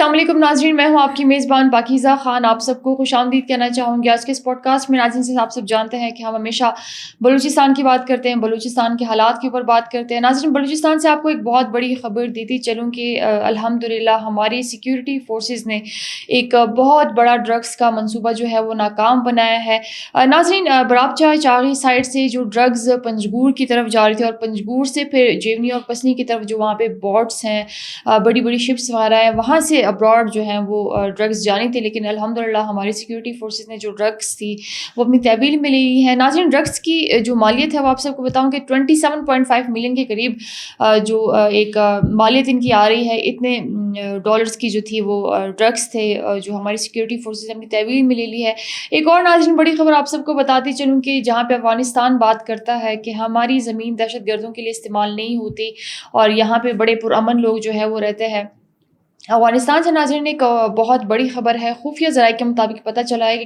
السلام علیکم ناظرین، میں ہوں آپ کی میزبان پاکیزہ خان. آپ سب کو خوش آمدید کہنا چاہوں گی. آج کے اس پوڈ کاسٹ میں ناظرین سے آپ سب جانتے ہیں کہ ہم ہمیشہ بلوچستان کی بات کرتے ہیں، بلوچستان کے حالات کے اوپر بات کرتے ہیں. ناظرین، بلوچستان سے آپ کو ایک بہت بڑی خبر دیتی چلوں کہ الحمدللہ ہماری سیکیورٹی فورسز نے ایک بہت بڑا ڈرگس کا منصوبہ جو ہے وہ ناکام بنایا ہے. ناظرین، برابچہ چاغی سائڈ سے جو ڈرگز پنجگور کی طرف جا رہے تھے اور پنجگور سے پھر جیونی اور پسنی کی طرف جو وہاں پہ بورڈس ہیں، بڑی بڑی شپس وغیرہ ہیں، وہاں سے ابراڈ جو ہیں وہ ڈرگس جانی تھی. لیکن الحمدللہ ہماری سیکیورٹی فورسز نے جو ڈرگس تھی وہ اپنی تحویل میں لی ہے. ناظرین، ڈرگس کی جو مالیت ہے وہ آپ سب کو بتاؤں کہ 27.5 ملین کے قریب جو ایک مالیت ان کی آ رہی ہے. اتنے ڈالرز کی جو تھی وہ ڈرگس تھے جو ہماری سیکیورٹی فورسز نے اپنی تحویل میں لے لی ہے. ایک اور ناظرین بڑی خبر آپ سب کو بتاتی چلوں کہ جہاں پہ افغانستان بات کرتا ہے کہ ہماری زمین دہشت گردوں کے لیے استعمال نہیں ہوتی اور یہاں پہ بڑے پرامن لوگ جو ہے وہ رہتے ہیں. افغانستان سے ناظرین ایک بہت بڑی خبر ہے. خفیہ ذرائع کے مطابق پتہ چلا ہے کہ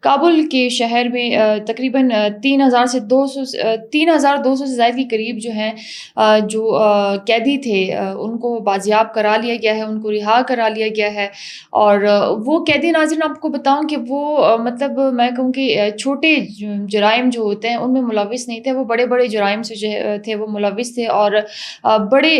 کابل کے شہر میں تقریباً 3,200 سے زائد کے قریب جو ہیں جو قیدی تھے ان کو بازیاب کرا لیا گیا ہے، ان کو رہا کرا لیا گیا ہے. اور وہ قیدی ناظرین آپ کو بتاؤں کہ وہ مطلب میں کہوں کہ چھوٹے جرائم جو ہوتے ہیں ان میں ملوث نہیں تھے، وہ بڑے بڑے جرائم سے جو تھے وہ ملوث تھے اور بڑے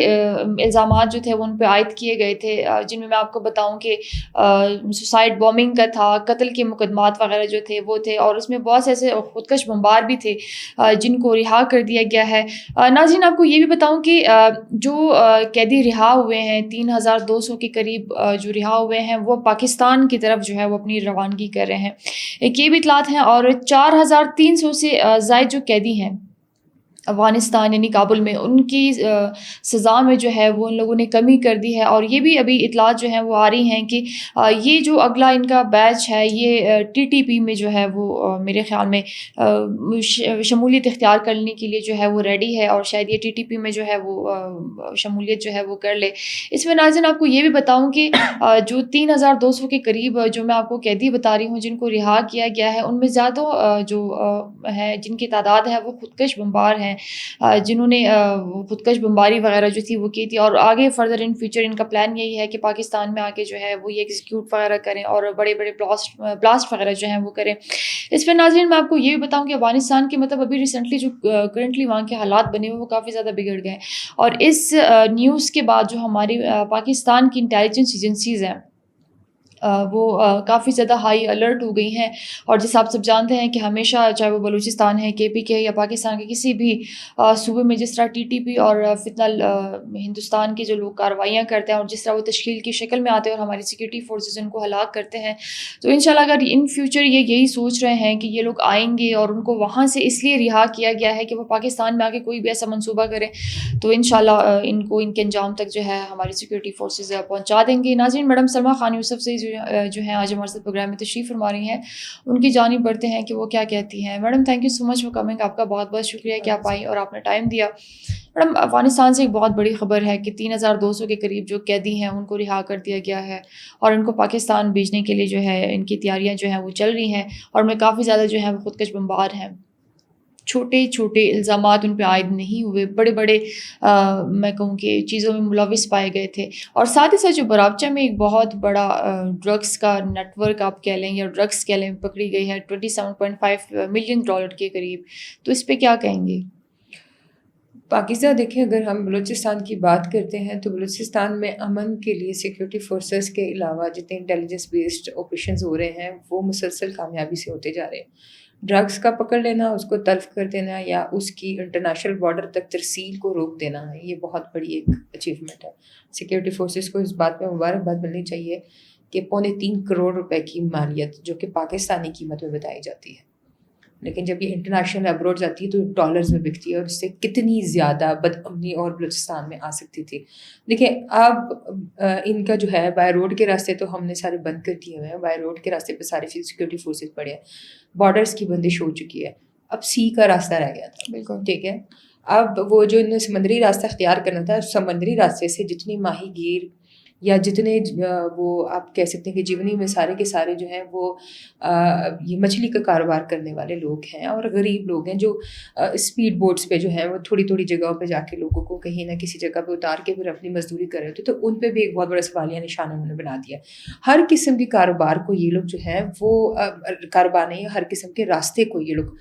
الزامات جو تھے وہ ان پہ عائد کیے گئے تھے، جن میں آپ کو بتاؤں کہ سوسائڈ بومنگ کا تھا، قتل کے مقدمات وغیرہ جو تھے وہ تھے، اور اس میں بہت سے ایسے خودکش بمبار بھی تھے جن کو رہا کر دیا گیا ہے. ناظرین، آپ کو یہ بھی بتاؤں کہ جو قیدی رہا ہوئے ہیں 3,200 کے قریب جو رہا ہوئے ہیں وہ پاکستان کی طرف جو ہے وہ اپنی روانگی کر رہے ہیں. ایک یہ بھی اطلاعات ہیں. اور 4,300 سے زائد جو قیدی ہیں افغانستان یعنی کابل میں، ان کی سزا میں جو ہے وہ ان لوگوں نے کمی کر دی ہے. اور یہ بھی ابھی اطلاعات جو ہیں وہ آ رہی ہیں کہ یہ جو اگلا ان کا بیچ ہے یہ TTP میں جو ہے وہ میرے خیال میں شمولیت اختیار کرنے کے لیے جو ہے وہ ریڈی ہے، اور شاید یہ TTP میں جو ہے وہ شمولیت جو ہے وہ کر لے. اس میں ناظرین آپ کو یہ بھی بتاؤں کہ جو 3,200 کے قریب جو میں آپ کو قیدی بتا رہی ہوں جن کو رہا کیا گیا ہے، ان میں زیادہ جو ہے جن کی تعداد ہے وہ خودکش بمبار ہیں جنہوں نے خودکش بمباری وغیرہ جو تھی وہ کی تھی. اور آگے فردر ان فیوچر ان کا پلان یہی ہے کہ پاکستان میں آ کے جو ہے وہ یہ ایگزیکیوٹ وغیرہ کریں اور بڑے بڑے بلاسٹ وغیرہ جو ہیں وہ کریں. اس پہ ناظرین میں آپ کو یہ بھی بتاؤں کہ افغانستان کے مطلب ابھی ریسنٹلی جو کرنٹلی وہاں کے حالات بنے ہوئے وہ کافی زیادہ بگڑ گئے. اور اس نیوز کے بعد جو ہماری پاکستان کی انٹیلیجنس ایجنسیز ہیں وہ کافی زیادہ ہائی الرٹ ہو گئی ہیں. اور جیسے آپ سب جانتے ہیں کہ ہمیشہ چاہے وہ بلوچستان ہے، KPK یا پاکستان کے کسی بھی صوبے میں جس طرح TTP اور فتنہ ہندوستان کے جو لوگ کارروائیاں کرتے ہیں اور جس طرح وہ تشکیل کی شکل میں آتے ہیں اور ہماری سیکیورٹی فورسز ان کو ہلاک کرتے ہیں، تو انشاءاللہ اگر ان فیوچر یہ یہی سوچ رہے ہیں کہ یہ لوگ آئیں گے اور ان کو وہاں سے اس لیے رہا کیا گیا ہے کہ وہ پاکستان میں آ کے کوئی بھی ایسا منصوبہ کریں، تو انشاءاللہ ان کو ان کے انجام تک جو ہے ہماری سیکیورٹی فورسز پہنچا دیں گے. ناظرین، میڈم سلمیٰ خان یوسف سے جو ہیں آج ہمارے ساتھ پروگرام میں تشریف فرما رہی ہیں، ان کی جانب بڑھتے ہیں کہ وہ کیا کہتی ہیں. Madam thank you so much for coming. آپ کا بہت بہت شکریہ کہ آپ آئی اور آپ نے ٹائم دیا. میڈم، افغانستان سے ایک بہت بڑی خبر ہے کہ 3,200 کے قریب جو قیدی ہیں ان کو رہا کر دیا گیا ہے اور ان کو پاکستان بھیجنے کے لیے جو ہے ان کی تیاریاں جو ہیں وہ چل رہی ہیں، اور میں کافی زیادہ جو ہیں وہ خودکش بمبار ہیں. چھوٹے چھوٹے الزامات ان پہ عائد نہیں ہوئے، بڑے بڑے میں کہوں کہ چیزوں میں ملوث پائے گئے تھے. اور ساتھ ہی ساتھ جو برابچہ میں ایک بہت بڑا ڈرگس کا نیٹ ورک آپ کہہ لیں یا ڈرگس کہہ لیں پکڑی گئی ہے 27.5 ملین ڈالر کے قریب، تو اس پہ کیا کہیں گے؟ پاکستان دیکھیں، اگر ہم بلوچستان کی بات کرتے ہیں تو بلوچستان میں امن کے لیے سیکیورٹی فورسز کے علاوہ جتنے انٹیلیجنس بیسڈ آپریشنز ہو رہے ہیں وہ مسلسل کامیابی سے ہوتے جا رہے ہیں. ڈرگس کا پکڑ لینا، اس کو تلف کر دینا یا اس کی انٹرنیشنل بارڈر تک ترسیل کو روک دینا، یہ بہت بڑی ایک اچیومنٹ ہے. سیکیورٹی فورسز کو اس بات میں مبارکباد ملنی چاہیے کہ 3.25 کروڑ روپے کی مالیت جو کہ پاکستانی قیمت میں بتائی جاتی ہے، لیکن جب یہ انٹرنیشنل ابروڈ جاتی ہے تو ڈالرز میں بکتی ہے، اور اس سے کتنی زیادہ بد امنی اور بلوچستان میں آ سکتی تھی. دیکھیں، اب ان کا جو ہے بائی روڈ کے راستے تو ہم نے سارے بند کر دیے ہوئے ہیں، بائی روڈ کے راستے پہ سارے سیکیورٹی فورسز پڑے ہیں، بارڈرز کی بندش ہو چکی ہے، اب سی کا راستہ رہ گیا تھا. بالکل ٹھیک ہے، اب وہ جو انہوں نے سمندری راستہ اختیار کرنا تھا، سمندری راستے سے جتنی ماہی گیر یا جتنے وہ آپ کہہ سکتے ہیں کہ جیونی میں سارے کے سارے جو ہیں وہ یہ مچھلی کا کاروبار کرنے والے لوگ ہیں اور غریب لوگ ہیں جو اسپیڈ بوٹس پہ جو ہیں وہ تھوڑی تھوڑی جگہوں پہ جا کے لوگوں کو کہیں نہ کسی جگہ پہ اتار کے پھر اپنی مزدوری کر رہے ہوتے، تو ان پہ بھی ایک بہت بڑا سوالیہ نشان انہوں نے بنا دیا. ہر قسم کے کاروبار کو یہ لوگ جو ہیں وہ کاروبار نہیں، ہر قسم کے راستے کو یہ لوگ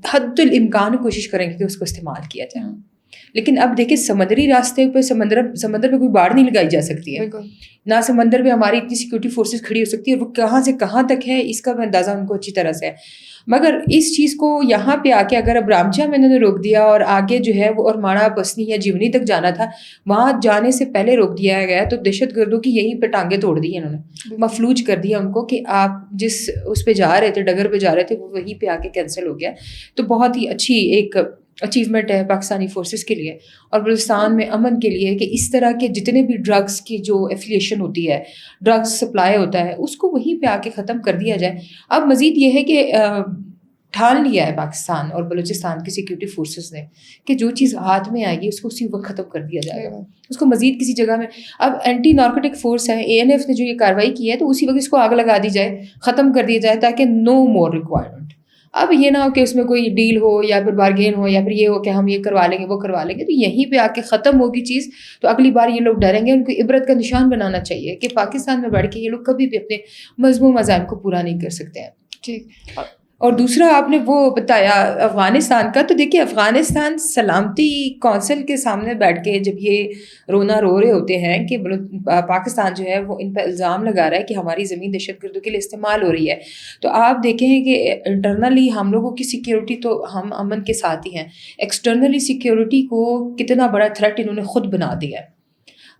حد الامکان کوشش کریں گے کہ اس کو استعمال کیا جائے. لیکن اب دیکھیں سمندری راستے پہ سمندر پہ کوئی باڑ نہیں لگائی جا سکتی ہے، نہ سمندر پہ ہماری اتنی سیکورٹی فورسز کھڑی ہو سکتی ہے، وہ کہاں سے کہاں تک ہے اس کا اندازہ ان کو اچھی طرح سے ہے. مگر اس چیز کو یہاں پہ آ کے اگر اب رامچا میں انہوں نے روک دیا اور آگے جو ہے وہ اور ماڑا پسنی یا جیونی تک جانا تھا وہاں جانے سے پہلے روک دیا گیا، تو دہشت گردوں کی یہیں پہ ٹانگیں توڑ دی انہوں نے، مفلوج کر دیا ان کو کہ آپ جس اس پہ جا رہے تھے، ڈگر پہ جا رہے تھے، وہ وہیں پہ آ کے کینسل ہو گیا. تو بہت ہی اچھی ایک اچیومنٹ ہے پاکستانی فورسز کے لیے اور بلوچستان میں امن کے لیے کہ اس طرح کے جتنے بھی ڈرگس کی جو ایفیلیشن ہوتی ہے، ڈرگس سپلائی ہوتا ہے، اس کو وہیں پہ آ کے ختم کر دیا جائے. اب مزید یہ ہے کہ ٹھان لیا ہے پاکستان اور بلوچستان کی سیکورٹی فورسز نے کہ جو چیز ہاتھ میں آئے گی اس کو اسی وقت ختم کر دیا جائے گا، اس کو مزید کسی جگہ میں. اب اینٹی نارکوٹک فورس ہے ANF نے جو یہ کارروائی کی ہے تو اسی وقت اس کو آگ لگا دی جائے، ختم کر دیا جائے تاکہ نو مور ریکوائرمنٹ. اب یہ نہ ہو کہ اس میں کوئی ڈیل ہو یا پھر بارگین ہو یا پھر یہ ہو کہ ہم یہ کروا لیں گے وہ کروا لیں گے، تو یہیں پہ آ کے ختم ہوگی چیز. تو اگلی بار یہ لوگ ڈریں گے. ان کو عبرت کا نشان بنانا چاہیے کہ پاکستان میں بیٹھ کے یہ لوگ کبھی بھی اپنے مضمون عزائم کو پورا نہیں کر سکتے ہیں. ٹھیک. اور دوسرا آپ نے وہ بتایا افغانستان کا، تو دیکھیے افغانستان سلامتی کونسل کے سامنے بیٹھ کے جب یہ رونا رو رہے ہوتے ہیں کہ پاکستان جو ہے وہ ان پہ الزام لگا رہا ہے کہ ہماری زمین دہشت گردوں کے لیے استعمال ہو رہی ہے، تو آپ دیکھیں کہ انٹرنلی ہم لوگوں کی سیکیورٹی تو ہم امن کے ساتھ ہی ہیں، ایکسٹرنلی سیکیورٹی کو کتنا بڑا تھریٹ انہوں نے خود بنا دیا ہے.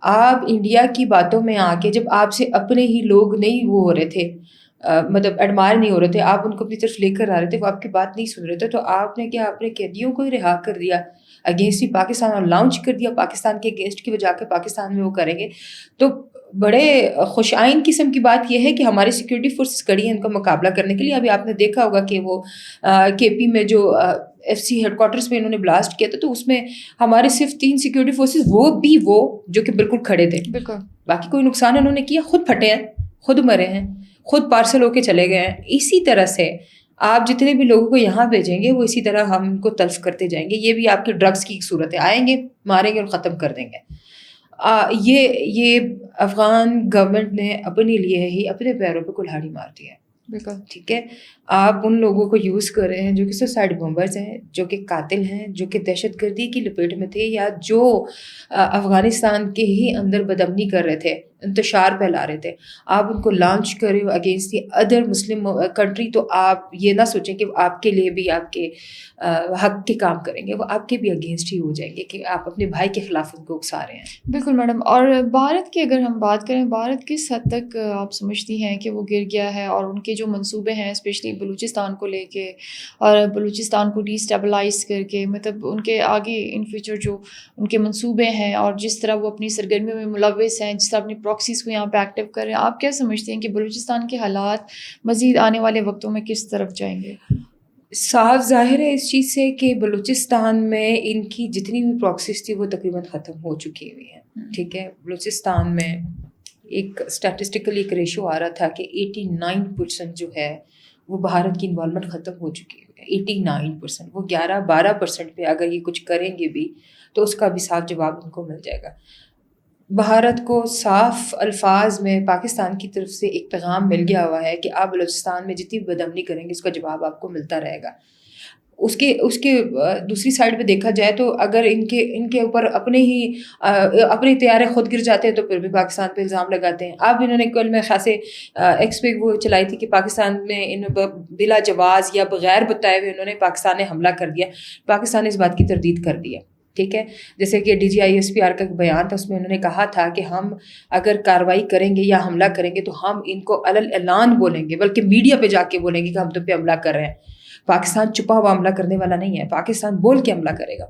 آپ انڈیا کی باتوں میں آ کے جب آپ سے اپنے ہی لوگ نہیں وہ ہو رہے تھے، مطلب ایڈمائر نہیں ہو رہے تھے، آپ ان کو اپنی طرف لے کر آ رہے تھے، وہ آپ کی بات نہیں سن رہے تھے، تو آپ نے کیا اپنے قیدیوں کو ہی رہا کر دیا اگینسٹ ہی پاکستان اور لانچ کر دیا پاکستان کے اگینسٹ کی وجہ کے پاکستان میں وہ کریں گے. تو بڑے خوش آئند قسم کی بات یہ ہے کہ ہماری سیکورٹی فورسز کڑی ہیں ان کا مقابلہ کرنے کے لیے. ابھی آپ نے دیکھا ہوگا کہ وہ KP میں جو FC ہیڈ کوارٹرز میں انہوں نے بلاسٹ کیا تھا، تو اس میں ہمارے صرف 3 سیکورٹی فورسز، وہ بھی وہ جو کہ بالکل کھڑے تھے، بالکل باقی کوئی نقصان انہوں نے کیا، خود پھٹے ہیں، خود مرے ہیں، خود پارسل ہو کے چلے گئے ہیں. اسی طرح سے آپ جتنے بھی لوگوں کو یہاں بھیجیں گے وہ اسی طرح ہم ان کو تلف کرتے جائیں گے. یہ بھی آپ کے ڈرگس کی صورت ہے، آئیں گے ماریں گے اور ختم کر دیں گے. یہ افغان گورنمنٹ نے اپنے لیے ہی اپنے پیروں پہ کلہاڑی مار دی ہے. بالکل ٹھیک ہے، آپ ان لوگوں کو یوز کر رہے ہیں جو کہ سوسائڈ بمبرز ہیں، جو کہ قاتل ہیں، جو کہ دہشت گردی کی لپیٹ میں تھے، یا جو افغانستان کے ہی اندر بدامنی کر رہے تھے، انتشار پھیلا رہے تھے. آپ ان کو لانچ کرے ہو against the other Muslim country, تو آپ یہ نہ سوچیں کہ وہ آپ کے لیے بھی آپ کے حق کے کام کریں گے، وہ آپ کے بھی اگینسٹ ہی ہو جائیں گے کہ آپ اپنے بھائی کے خلاف ان کو اکسا رہے ہیں. بالکل میڈم. اور بھارت کی اگر ہم بات کریں، بھارت کس حد تک آپ سمجھتی ہیں کہ وہ گر گیا ہے، اور ان کے جو منصوبے ہیں اسپیشلی بلوچستان کو لے کے اور بلوچستان کو ڈی اسٹیبلائز کر کے، مطلب ان کے آگے ان فیوچر جو ان کے منصوبے ہیں اور جس طرح وہ اپنی سرگرمیوں میں ملوث ہیں، جس طرح اپنی پراکسیز کو یہاں پہ ایکٹیو کر رہے ہیں، آپ کیا سمجھتے ہیں کہ بلوچستان کے حالات مزید آنے والے وقتوں میں کس طرف جائیں گے؟ صاف ظاہر ہے اس چیز سے کہ بلوچستان میں ان کی جتنی بھی پراکسیز تھی وہ تقریباً ختم ہو چکی ہوئی ہیں. ٹھیک ہے، بلوچستان میں ایک اسٹیٹسٹیکلی ایک ریشو آ رہا تھا کہ 89% جو ہے وہ بھارت کی انوالومنٹ ختم ہو چکی ہے. 89%، وہ 11-12% پہ اگر یہ کچھ کریں گے بھی تو اس کا بھی صاف جواب ان کو مل جائے گا. بھارت کو صاف الفاظ میں پاکستان کی طرف سے ایک پیغام مل گیا ہوا ہے کہ آپ بلوچستان میں جتنی بدامنی کریں گے اس کا جواب آپ کو ملتا رہے گا. اس کے دوسری سائڈ پہ دیکھا جائے تو اگر ان کے اوپر اپنے طیارے خود گر جاتے ہیں تو پھر بھی پاکستان پہ الزام لگاتے ہیں. اب انہوں نے کل میں خاصے ایکس پہ وہ چلائی تھی کہ پاکستان میں بلا جواز یا بغیر بتائے ہوئے انہوں نے پاکستان نے حملہ کر دیا. پاکستان نے اس بات کی تردید کر دی ہے. ٹھیک ہے، جیسے کہ DGISPR کا بیان تھا، اس میں انہوں نے کہا تھا کہ ہم اگر کارروائی کریں گے یا حملہ کریں گے تو ہم ان کو علل اعلان بولیں گے، بلکہ میڈیا پہ جا کے بولیں گے کہ ہم تم پہ حملہ کر رہے ہیں. پاکستان چھپا ہوا حملہ کرنے والا نہیں ہے، پاکستان بول کے حملہ کرے گا.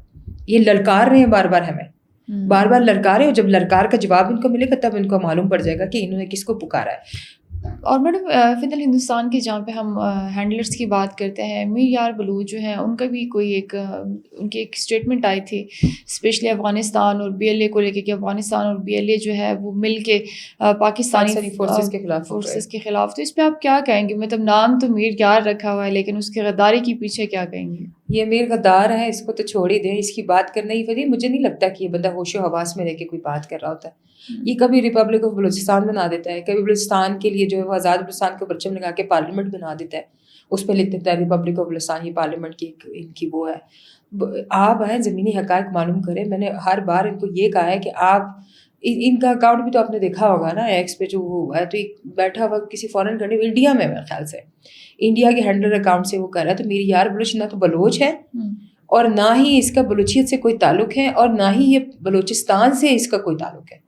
یہ للکار رہے ہیں بار بار، ہمیں بار بار للکارے، اور جب للکار کا جواب ان کو ملے گا تب ان کو معلوم پڑ جائے گا کہ انہوں نے کس کو پکارا ہے. اور میڈم فی ہندوستان کے جہاں پہ ہم ہینڈلرس کی بات کرتے ہیں، میر یار بلوچ جو ہیں ان کا بھی کوئی ایک ان کی ایک اسٹیٹمنٹ آئی تھی اسپیشلی افغانستان اور بی ایل اے کو لے کے کہ افغانستان اور بی ایل اے جو ہے وہ مل کے پاکستانی فورسز کے خلاف. تو اس پہ آپ کیا کہیں گے؟ مطلب نام تو میر یار رکھا ہوا ہے لیکن اس کی غداری کے پیچھے کیا کہیں گے؟ یہ میر غدار ہے، اس کو تو چھوڑ ہی دیں، اس کی بات کرنا ہی فری. مجھے نہیں لگتا کہ یہ بندہ ہوش و حواس میں رہ کے کوئی بات کر رہا ہوتا ہے. یہ کبھی ریپبلک آف بلوچستان بنا دیتا ہے، کبھی بلوچستان کے لیے جو ہے وہ آزاد بلوچستان کو پرچم لگا کے پارلیمنٹ بنا دیتا ہے، اس پہ لکھ دیتا ہے ریپبلک آف بلوچستان. یہ پارلیمنٹ کی ان کی وہ ہے. آپ ہیں زمینی حقائق معلوم کریں. میں نے ہر بار ان کو یہ کہا ہے کہ آپ ان کا اکاؤنٹ بھی تو آپ نے دیکھا ہوگا نا ایکس پہ جو ہوا ہے، تو بیٹھا ہوا کسی فارن کنٹری انڈیا میں، میرے خیال سے انڈیا کے ہینڈلر اکاؤنٹ سے وہ کر رہا ہے. تو میری یار بلوچ نہ تو بلوچ ہے اور نہ ہی اس کا بلوچیت سے کوئی تعلق ہے، اور نہ ہی یہ بلوچستان سے اس کا کوئی تعلق ہے.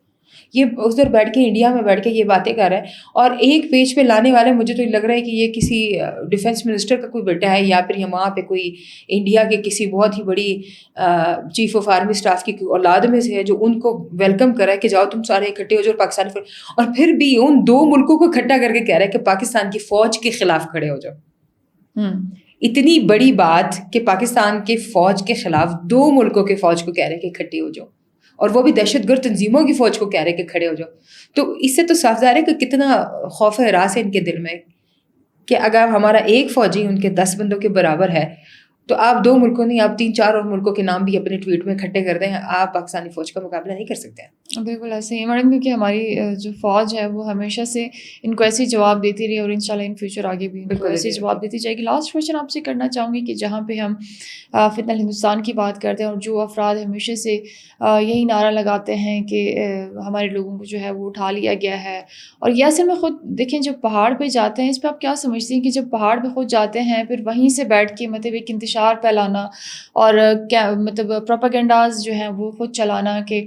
یہ ادھر بیٹھ کے انڈیا میں بیٹھ کے یہ باتیں کر رہا ہے. اور ایک پیج پہ لانے والے مجھے تو لگ رہا ہے کہ یہ کسی ڈیفینس منسٹر کا کوئی بیٹا ہے، یا پھر وہاں پہ کوئی انڈیا کے کسی بہت ہی بڑی چیف آف آرمی اسٹاف کی اولاد میں سے ہے، جو ان کو ویلکم کر رہا ہے کہ جاؤ تم سارے اکٹھے ہو جاؤ پاکستانی. اور پھر بھی ان دو ملکوں کو اکٹھا کر کے کہہ رہا ہے کہ پاکستان کی فوج کے خلاف کھڑے ہو جاؤ. اتنی بڑی بات کہ پاکستان کے فوج کے خلاف دو ملکوں کے فوج کو کہہ رہے کہ اکٹھے ہو جاؤ، اور وہ بھی دہشت گرد تنظیموں کی فوج کو کہہ رہے کہ کھڑے ہو جاؤ. تو اس سے تو صاف ظاہر ہے کہ کتنا خوف ہراس ہے ان کے دل میں کہ اگر ہمارا ایک فوجی ان کے 10 بندوں کے برابر ہے تو آپ دو ملکوں نہیں، آپ 3-4 اور ملکوں کے نام بھی اپنے ٹویٹ میں اکٹھے کر دیں، آپ پاکستانی فوج کا مقابلہ نہیں کر سکتے ہیں. بالکل ایسے ہی میڈم، کیونکہ ہماری جو فوج ہے وہ ہمیشہ سے ان کو ایسے جواب دیتی رہی اور انشاءاللہ ان فیوچر آگے بھی ان کو ایسے جواب دیتی جائے گی. لاسٹ کویشچن آپ سے کرنا چاہوں گی کہ جہاں پہ ہم فتنہ ہندوستان کی بات کرتے ہیں اور جو افراد ہمیشہ سے یہی نعرہ لگاتے ہیں کہ ہمارے لوگوں کو جو ہے وہ اٹھا لیا گیا ہے، اور یہ اصل میں خود دیکھیں جب پہاڑ پہ جاتے ہیں، اس پہ آپ کیا سمجھتے ہیں کہ جب پہاڑ پہ خود جاتے ہیں پھر وہیں سے بیٹھ کے مطلب ایک انتشار پھیلانا اور کیا مطلب پروپیگنڈاز جو ہیں وہ خود چلانا کہ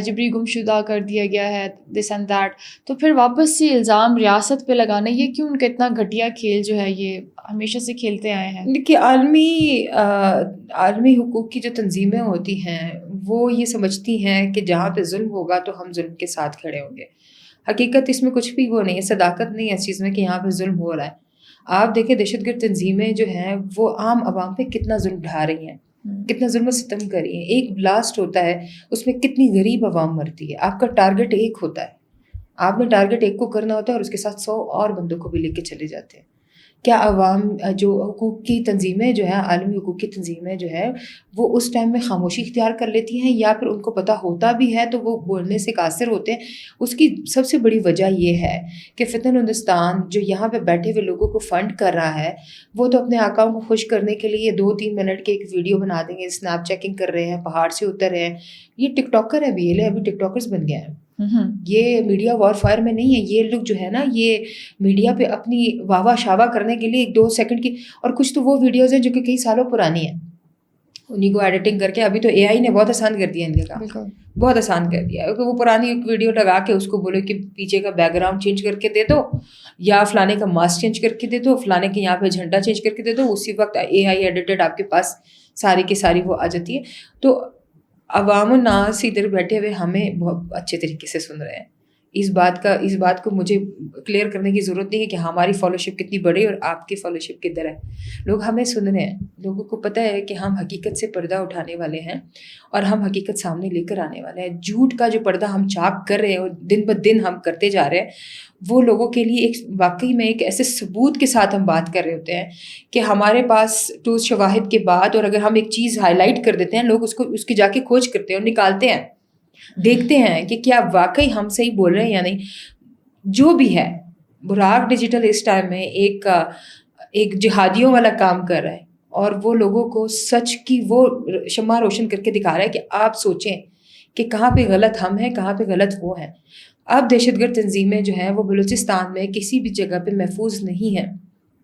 جبری گمشدہ کر دیا گیا ہے دس اینڈ دیٹ، تو پھر واپس سے الزام ریاست پہ لگانا، یہ کیوں ان کا اتنا گھٹیا کھیل جو ہے یہ ہمیشہ سے کھیلتے آئے ہیں؟ دیکھیے عالمی حقوق کی جو تنظیمیں ہوتی ہیں وہ یہ سمجھتی ہیں کہ جہاں پہ ظلم ہوگا تو ہم ظلم کے ساتھ کھڑے ہوں گے. حقیقت اس میں کچھ بھی وہ نہیں ہے، صداقت نہیں ہے اس چیز میں کہ یہاں پہ ظلم ہو رہا ہے. آپ دیکھیں دہشت گرد تنظیمیں جو ہیں وہ عام عوام پہ کتنا ظلم ڈھا رہی ہیں، کتنا ظلم و ستم کر رہی ہیں. ایک بلاسٹ ہوتا ہے اس میں کتنی غریب عوام مرتی ہے. آپ کا ٹارگٹ ایک ہوتا ہے، آپ نے ٹارگٹ ایک کو کرنا ہوتا ہے اور اس کے ساتھ 100 اور بندوں کو بھی لے کے چلے جاتے ہیں. کیا عوام جو حقوق کی تنظیمیں جو ہیں، عالمی حقوق کی تنظیمیں جو ہے وہ اس ٹائم میں خاموشی اختیار کر لیتی ہیں، یا پھر ان کو پتہ ہوتا بھی ہے تو وہ بولنے سے قاصر ہوتے ہیں؟ اس کی سب سے بڑی وجہ یہ ہے کہ فتنہ ہندوستان جو یہاں پہ بیٹھے ہوئے لوگوں کو فنڈ کر رہا ہے، وہ تو اپنے آقاؤں کو خوش کرنے کے لیے 2-3 منٹ کے ایک ویڈیو بنا دیں گے، اسنیپ چیکنگ کر رہے ہیں، پہاڑ سے اتر رہے ہیں. یہ ٹک ٹاکر ہے، بھی ابھی ٹک ٹاکرز بن گئے ہیں. یہ میڈیا وار فائر میں نہیں ہے. یہ لوگ جو ہے نا، یہ میڈیا پہ اپنی واہ واہ شاوا کرنے کے لیے 2 سیکنڈ کی، اور کچھ تو وہ ویڈیوز ہیں جو کہ کئی سالوں پرانی ہیں، انہیں کو ایڈیٹنگ کر کے، ابھی تو اے آئی نے بہت آسان کر دیا ان کا کام، بہت آسان کر دیا. وہ پرانی ایک ویڈیو لگا کے اس کو بولے کہ پیچھے کا بیک گراؤنڈ چینج کر کے دے دو، یا فلانے کا ماسک چینج کر کے دے دو، فلانے کے یہاں پہ جھنڈا چینج کر کے دے دو، اسی وقت اے آئی ایڈیٹڈ آپ کے پاس ساری کی ساری وہ آ جاتی ہے. تو عوام الناس ادھر بیٹھے ہوئے ہمیں بہت اچھے طریقے سے سن رہے ہیں. اس بات کو مجھے کلیئر کرنے کی ضرورت نہیں ہے کہ ہماری فالوشپ کتنی بڑی اور آپ کی فالوشپ کدھر ہے. لوگ ہمیں سن رہے ہیں، لوگوں کو پتہ ہے کہ ہم حقیقت سے پردہ اٹھانے والے ہیں اور ہم حقیقت سامنے لے کر آنے والے ہیں. جھوٹ کا جو پردہ ہم چاک کر رہے ہیں اور دن بہ دن ہم کرتے جا رہے ہیں، وہ لوگوں کے لیے ایک واقعی میں ایک ایسے ثبوت کے ساتھ ہم بات کر رہے ہوتے ہیں کہ ہمارے پاس ٹھوس شواہد کے بعد، اور اگر ہم ایک چیز ہائی لائٹ کر دیتے ہیں، لوگ اس کی جا کے کھوج کرتے ہیں اور نکالتے ہیں، دیکھتے ہیں کہ کیا واقعی ہم صحیح بول رہے ہیں یا نہیں. جو بھی ہے، براق ڈیجیٹل اس ٹائم میں ایک جہادیوں والا کام کر رہا ہے، اور وہ لوگوں کو سچ کی وہ شمع روشن کر کے دکھا رہا ہے کہ آپ سوچیں کہ کہاں پہ غلط ہم ہیں، کہاں پہ غلط وہ ہیں. اب دہشت گرد تنظیمیں جو ہیں وہ بلوچستان میں کسی بھی جگہ پہ محفوظ نہیں ہیں،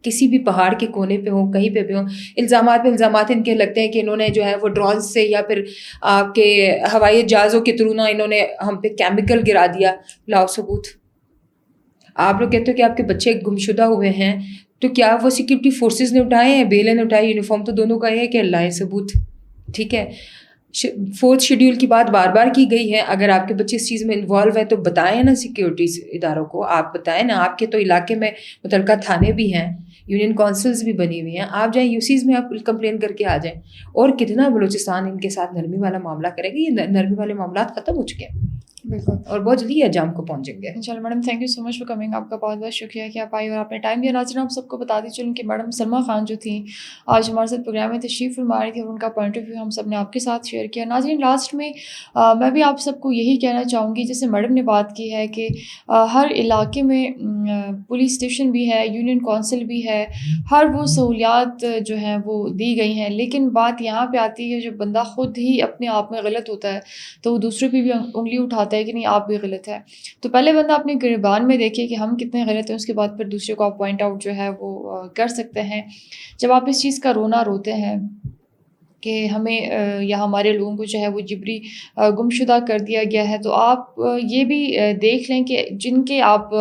کسی بھی پہاڑ کے کونے پہ ہوں، کہیں پہ بھی ہوں. الزامات پہ الزامات ان کے لگتے ہیں کہ انہوں نے جو ہے وہ ڈرون سے یا پھر آپ کے ہوائی جہازوں کے تھرو نہ انہوں نے ہم پہ کیمیکل گرا دیا. لاؤ ثبوت. آپ لوگ کہتے ہو کہ آپ کے بچے گمشدہ ہوئے ہیں، تو کیا وہ سیکورٹی فورسز نے اٹھائے ہیں، بیلے نے اٹھائے؟ یونیفارم تو دونوں کا ہے کہ لائیں ثبوت. ٹھیک ہے، 4th شیڈیول کی بات بار بار کی گئی ہے. اگر آپ کے بچے اس چیز میں انوالو ہے تو بتائیں نا سیکیورٹیز اداروں کو, آپ بتائیں نا. آپ کے تو علاقے میں متعلقہ تھانے بھی ہیں, یونین کونسلز بھی بنی ہوئی ہیں, آپ جائیں یوسیز میں آپ کمپلین کر کے آ جائیں. اور کتنا بلوچستان ان کے ساتھ نرمی والا معاملہ کرے گا. یہ نرمی والے معاملات ختم ہو چکے ہیں بالکل, اور بہت جلدی انجام کو پہنچیں گے. انشاءاللہ. Madam thank you so much for coming. آپ کا بہت بہت شکریہ کہ آپ آئی اور آپ نے ٹائم دیا. ناظرین آپ سب کو بتا دی چلوں کہ میڈم سلمیٰ خان جو تھیں آج ہمارے ساتھ پروگرام میں تشریف فرما رہی تھی اور ان کا پوائنٹ آف ویو ہم سب نے آپ کے ساتھ شیئر کیا. ناظرین لاسٹ میں میں بھی آپ سب کو یہی کہنا چاہوں گی, جیسے میڈم نے بات کی ہے کہ ہر علاقے میں پولیس اسٹیشن بھی ہے, یونین کونسل بھی ہے, ہر وہ سہولیات جو ہیں وہ دی گئی ہیں, لیکن بات یہاں پہ آتی ہے جب بندہ خود ہی اپنے آپ میں غلط ہوتا ہے تو وہ دوسرے پہ بھی انگلی اٹھاتا ہے کہ نہیں آپ بھی غلط ہے. تو پہلے بندہ اپنے گریبان میں دیکھے کہ ہم کتنے غلط ہیں, اس کے بعد پھر دوسرے کو آپ پوائنٹ آؤٹ جو ہے وہ کر سکتے ہیں. جب آپ اس چیز کا رونا روتے ہیں کہ ہمیں یا ہمارے لوگوں کو جو ہے وہ جبری گمشدہ کر دیا گیا ہے, تو آپ یہ بھی دیکھ لیں کہ جن کے آپ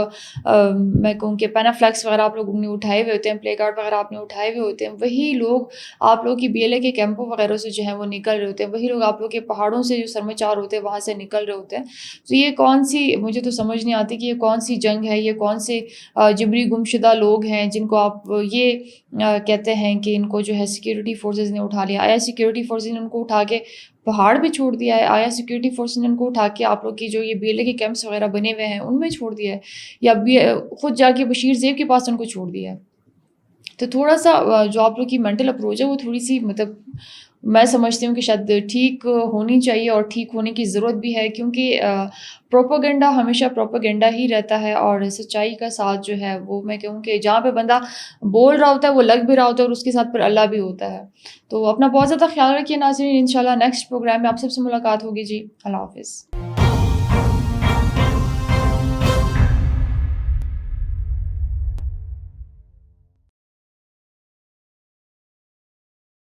میں کہوں کہ پینا فلیکس وغیرہ آپ لوگوں نے اٹھائے ہوئے ہوتے ہیں, پلے کارڈ وغیرہ آپ نے اٹھائے ہوئے ہوتے ہیں, وہی لوگ آپ لوگ کی BLA کے کیمپوں وغیرہ سے جو ہیں وہ نکل رہے ہوتے ہیں, وہی لوگ آپ لوگ کے پہاڑوں سے جو سرمچار ہوتے ہیں وہاں سے نکل رہے ہوتے ہیں. تو یہ کون سی, مجھے تو سمجھ نہیں آتی کہ یہ کون سی جنگ ہے, یہ کون سے جبری گمشدہ لوگ ہیں جن کو آپ یہ کہتے ہیں کہ ان کو جو ہے سیکیورٹی فورسز نے اٹھا لیا. آیا سیکیورٹی فورسز نے ان کو اٹھا کے پہاڑ پہ چھوڑ دیا ہے؟ آیا سیکیورٹی فورسز نے ان کو اٹھا کے آپ لوگ کی جو یہ BLA کے کیمپس وغیرہ بنے ہوئے ہیں ان میں چھوڑ دیا ہے, یا خود جا کے بشیر زیب کے پاس ان کو چھوڑ دیا ہے؟ تو تھوڑا سا جو آپ لوگ کی مینٹل اپروچ ہے وہ تھوڑی سی مطلب میں سمجھتی ہوں کہ شاید ٹھیک ہونی چاہیے, اور ٹھیک ہونے کی ضرورت بھی ہے, کیونکہ پروپیگنڈا ہمیشہ پروپیگنڈا ہی رہتا ہے, اور سچائی کا ساتھ جو ہے وہ میں کہوں کہ جہاں پہ بندہ بول رہا ہوتا ہے وہ لگ بھی رہا ہوتا ہے اور اس کے ساتھ پھر اللہ بھی ہوتا ہے. تو اپنا بہت زیادہ خیال رکھیے ناظرین. انشاءاللہ نیکسٹ پروگرام میں آپ سب سے ملاقات ہوگی جی. اللہ حافظ.